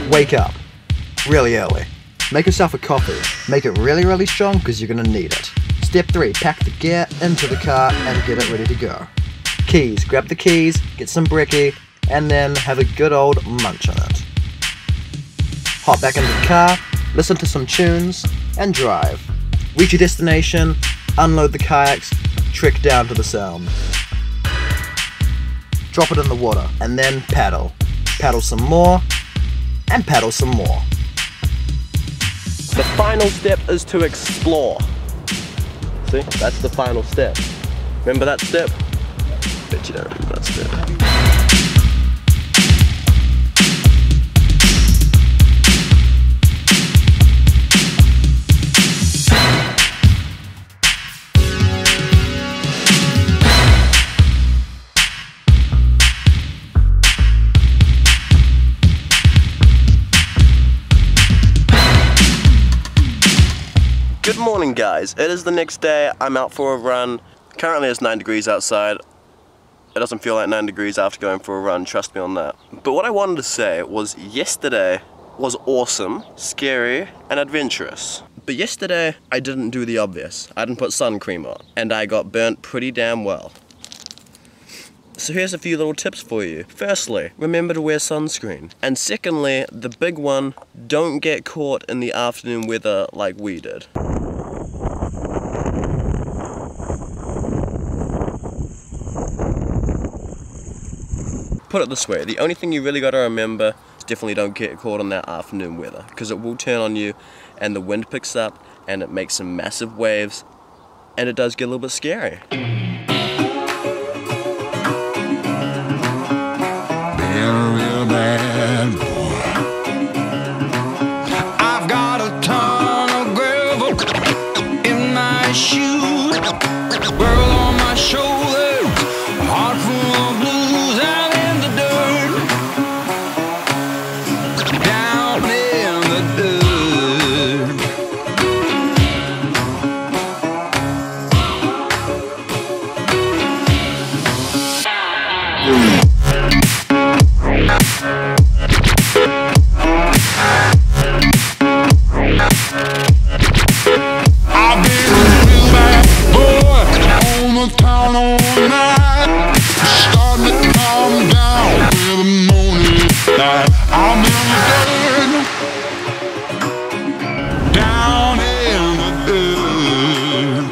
Wake up really early. Make yourself a coffee. Make it really strong because you're going to need it. Step 3, pack the gear into the car and get it ready to go. Keys, grab the keys, get some brekkie, and then have a good old munch on it. Hop back into the car, listen to some tunes, and drive. Reach your destination, unload the kayaks, trek down to the sound. Drop it in the water, and then paddle. Paddle some more, and paddle some more. The final step is to explore. See, that's the final step. Remember that step? Bet you don't remember that step. Good morning guys, it is the next day, I'm out for a run. Currently it's 9 degrees outside. It doesn't feel like 9 degrees after going for a run, trust me on that. But what I wanted to say was yesterday was awesome, scary, and adventurous. But yesterday I didn't do the obvious. I didn't put sun cream on, and I got burnt pretty damn well. So here's a few little tips for you. Firstly, remember to wear sunscreen. And secondly, the big one, don't get caught in the afternoon weather like we did. Put it this way, the only thing you really gotta remember is definitely don't get caught in that afternoon weather, because it will turn on you and the wind picks up and it makes some massive waves and it does get a little bit scary. Real bad boy. I've got a ton of gravel in my shoes, girl on my shoulder, heart full of blues. I'm in the dirt, down in the dirt. I've been a real bad boy on the town all night, starting to calm down with the morning light. I'm in the dirt, down in the dirt.